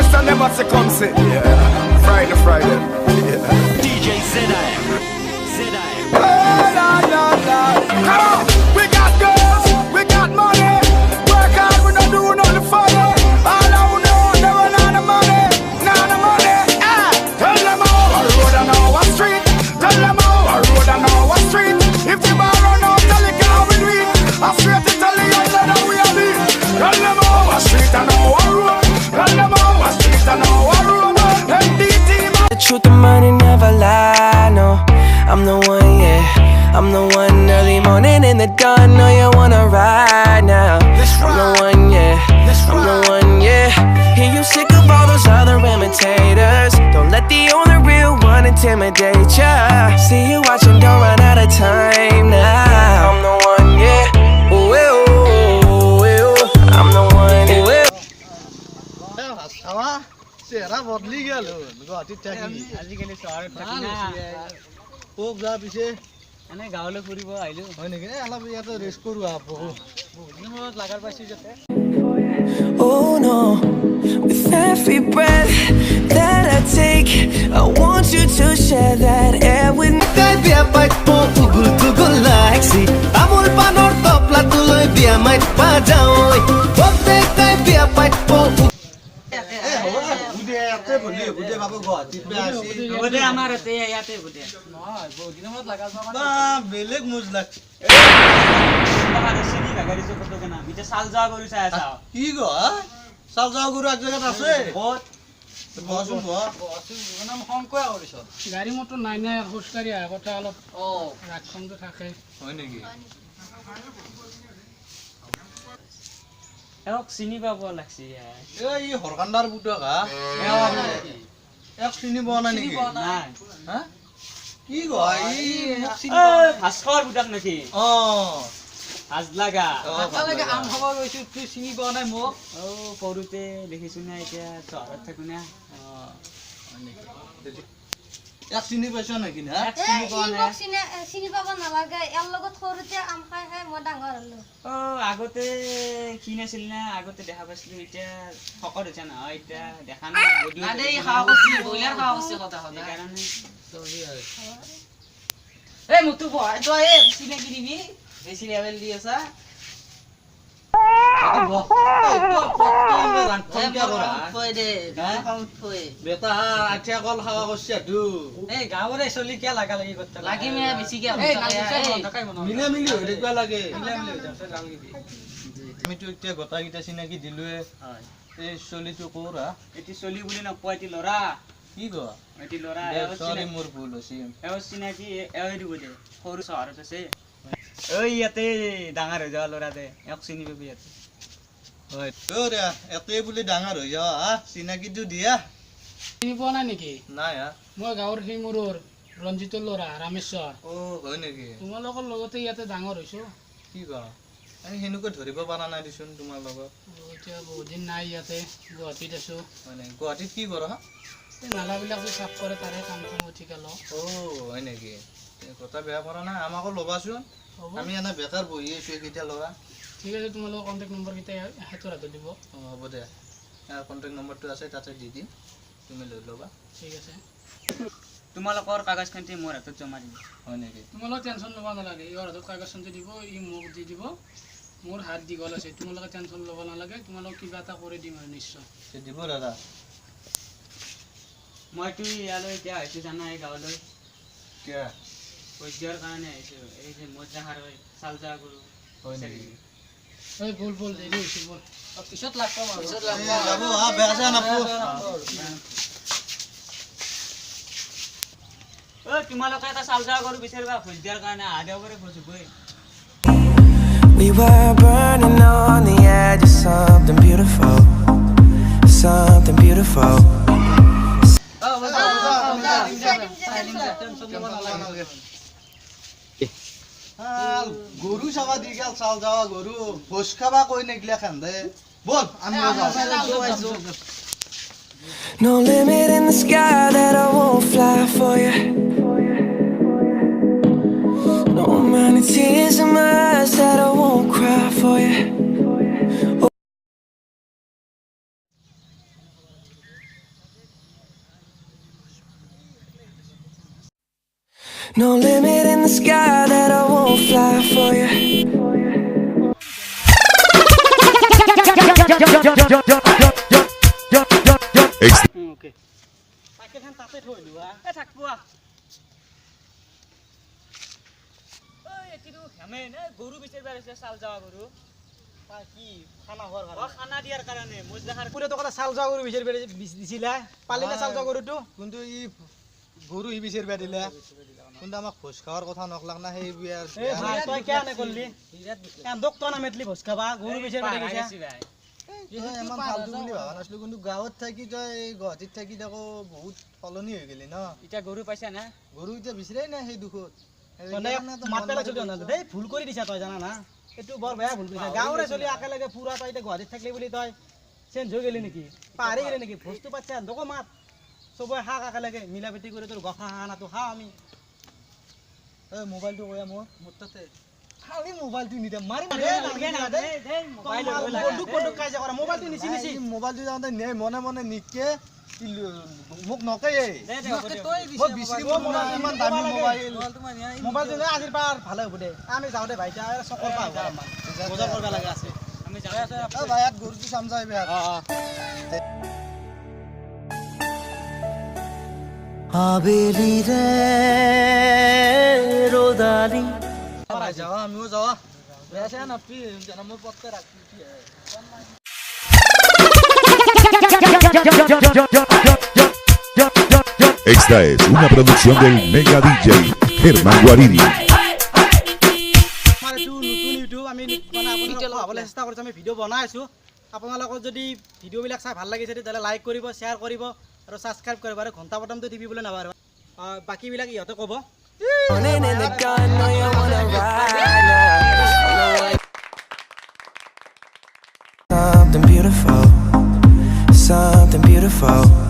Mr. Never say come say. Yeah. Friday. Yeah. DJ ZIM. ZIM. Oh, Lord. Come on. We got girls, we got money. Work hard, we don't do nothing funny. All I know, they run out of money. Not of money. Tell them how a road and how a street. Tell them how a road and how a street. If you borrow now, tell the car we do it. I swear to tell the young lad that we are it. Tell them how a street and how a road. Tell them how a street and how a road. MDT, man. The truth, the money never lie, no. I'm the one, yeah. I'm the one early morning in the dawn. Know you wanna ride now. I'm the one, yeah. I'm the one, yeah. Hear you sick of all those other imitators. Don't let the only real one intimidate ya. See you watching, don't run out of time now. I'm the one, yeah. Ooh, ooh, ooh. I'm the one, ooh, চেহাৰা বদলি গেল গুৱাহাটীত থাকি আজিকালি চহৰত থাকি না কোক যা পিছে এনে গাঁৱলৈ ফুৰিব আহিলো হয় নেকি অলপ ইয়াতে ৰেষ্ট কৰো বহুত দিনত লাগাৰ পাইছো যাতে oh no, with every breath that I take, I want you to share that air with me. Kay biya bait po ugul like si amul panor topla tuloy biya might pa jaoy bote kay biya bait po বুদে ইয়াতে বলি বুদে বাবু গুৱাহাটীত বে আসি বুদে আমাৰ ইয়াতে বুদে নহয় বহুত দিনত লাগা যোৱা বা বেলেগ মুজ লাগছে বাহাদুৰ চিনি লাগাৰিছো কত কেনা বিতে সাল যা কৰি চাই আছা কি গো চাল যাও গুৰু এক জায়গাত আছে বহুত বসুন নাম সংকয়া কৰিছ গাড়ী মটৰ নাই নাই খোজকাঢ়ি আহা কথা অলপ ৰাখনটো থাকে হয় নেকি এক চিনি পাব লাগছি এই হৰকান্দাৰ বুটকা এক চিনি পোৱা নাই নেকি নাই হা কি গো এই মোক চিনি ভাস্কৰ বুটাক নেকি আজ লাগা লাগে আম খাব গৈছো তুই চিনি পোৱা নাই মোক সৰুতে দেখিছো না এতিয়া চহৰত থাকো না এক চিনি পাইছ নেকি না চিনি পাব নালাগে ইয়াৰ লগত সৰুতে আম খাই খাই মই ডাঙৰ হলো আগতে কি নাছিল না আগতে দেখা পাইছিলো এতিয়া শকত হৈছে না এতিয়া দেখা নাই আদে খাওয়া করছি বইলার খাওয়া করছে কথা কথা কারণে এই মুতু বয় তো এ চিনে কি দিবি বেশি লেভেল দিয়েছা বেটা আঠিয়া কল খাওয়া করছে তু এই গাঁৱৰে চলি কিয় লাগা লাগি করতে লাগি মে বেশি কিয় মিলে মিলি হৈ থাকিবা লাগে আমিতো এতিয়া গোটাকেইটা চিনাকি দিলোৱে এই চলিটো ক'ৰা এটি চলি বুলি নকয় এটি ল'ৰা কি ক এটি ল'ৰা সৰি মোৰ ভুল হৈছে চিনাকি এৰি দিব দে সৰু চহৰত আছে ঐ ইয়াতে ডাঙৰ হৈ যোৱা ল'ৰা দে এক চিনি পাবি ইয়াতে হয় তোৰ এতে বুলি ডাঙৰ হৈ যাও চিনাকিটো দিয়া চিনি পোৱা নাই নেকি নাই মই গাঁৱৰ সেই মোৰৰ ৰঞ্জিতৰ ল'ৰা ৰামেশ্বৰ হয় নেকি তোমালোকৰ লগতে ইয়াতে ডাঙৰ হৈছো কি ক আমি সেনেকৈ ধৰিব পৰা নাই দেচোন তোমাৰ লগত এতিয়া বহুত দিন নাই ইয়াতে গুৱাহাটীত আছো মানে গুৱাহাটীত কি কৰ এই নালাবিলাক যে চাফ কৰে তাৰে কাম কাম ঠিকা লওঁ হয় নেকি কথা বেয়া কৰা নাই আমাকো ল'বাচোন আমি এনে বেকাৰ বহি আছো কেতিয়া ল'বা ঠিক আছে তোমালোকৰ কণ্টেক্ট নম্বৰকেইটা হাতৰ হাতত দিব হ'ব দে কণ্টেক্ট নম্বৰটো আছে তাতে দি দিম তুমি লৈ ল'বা ঠিক আছে তোমালোকৰ কাগজখিনি মোৰ হাতত জমা দিম হয় নেকি তোমালোক টেনশ্যন ল'ব নালাগে ইয়াৰ হাতত কাগজখনটো দিব ই মোক দি দিব মোৰ হাত দীঘল আছে তোমালোকে টেনশ্যন ল'ব নালাগে তোমালোক কিবা এটা কৰি দিম আৰু নিশ্চয় দিব দাদা মইতো ইয়ালৈ এতিয়া আহিছোঁ জানা এই গাঁৱলৈ কিয় পইচাৰ কাৰণে আহিছোঁ এই যে মজাহাৰ হয় চালজা গৰু হয় নেকি এই বল দেৰি হৈছে বল পিছত লাগ পাম পিছত লাগ যাব বেয়া চেয়া নাপাব তোমালোকে এটা চালজা গৰু বিচাৰিবা ভোজ দিয়াৰ কাৰণে আহা দেওবাৰে ভোজ হ'বই we were burning on the edge of something beautiful, something beautiful. গৰু চাবা দি গেল চাল যাৱা গৰু ভোজ খাবা কৈ নেগিলা খান্দে বল আমি No limit in the sky that I won't fly for you. No amount of tears in my eyes that I won't cry for you. No limit in the sky that I won't fly for you. Okay চাইকেলখন তাতে থৈ দিওঁ এ থাকব এটিটো হেমে নে গৰু বিচাৰিব আছে চাল যাৱা গৰু কি খানা হোৱাৰ কাৰণে খানা দিয়াৰ কাৰণে মুজ দেখাৰ পুৰে তো কথা চাল যাৱা গৰু বিচাৰিব দিছিলা পালিলে চাল যাৱা গৰুটো কিন্তু ই গৰু হি বিচাৰিবা দিলে কিন্তু আমাক ভোজ খাৱাৰ কথা নকলাক না সেই বিয়াৰ এ ভাই তই কিয় নে কৰলি এন্দক তই না মেটলি ভোজ খাবা গৰু বিচাৰিব দিছে ইমান ফালতু বুলি ভাবা নাছিলো কিন্তু গাঁৱত থাকি তই গুৱাহাটীত থাকি দেখো বহুত সলনি হৈ গেলি ন এতিয়া গৰু পাইছা না গৰু এতিয়া বিচাৰাই নাই সেই দুখত মাত পেলাই চলি দেই ভুল কৰি দিছা তই জানা না এইটো বৰ বেয়া ভুল কৰিছা গাঁৱৰে চলি একেলগে পুৰা তই এতিয়া গুৱাহাটীত থাকিলি বুলি তই চেঞ্জ হৈ গেলি নেকি পাহৰি গেলি নেকি ভোজটো পাইছা এন্দকো মাত চবৰে শাক একেলগে মিলা প্ৰীতি কৰি তোৰ গখা হানাটো খাওঁ আমি এই মোবাইলটো কয়া মোৰ তাতে খালি মোবাইলটো নিদে মাৰি মোবাইলটো নিচি নিচি মোবাইলটো যাওঁতে নে মনে মনে নিকে মোক নকয়ে ইমান দামী মোবাইল মোবাইলটো লৈ আজিৰ পৰা ভালে হ'ব দে আমি যাওঁ দে ভাই চকৰ পৰা বজাৰ কৰিব লাগে আছে আমি যাওঁ ভাই ইয়াত গৰুটো চাম যায় বেয়া আবেলি ৰে ৰোদালি যাওয়া আমিও যাওয়া বেয়া না মোৰ পথতে ৰাখি Esta es una producción del Mega DJ Germán Guarini. আমাৰ এইটো নতুন ইউটিউব আমি আপোনালোকক চেষ্টা কৰিছোঁ আমি ভিডিঅ' বনাই আছোঁ আপোনালোকৰ যদি ভিডিঅ'বিলাক চাই ভাল লাগিছে তেতিয়াহ'লে লাইক কৰিব শ্বেয়াৰ কৰিব আৰু ছাবস্ক্ৰাইব কৰিব আৰু ঘণ্টা বটনটো টিপিবলৈ নাপাহৰিব বাকীবিলাক ইহঁতে ক'ব Running in the gun, know you wanna ride now. Something beautiful, something beautiful.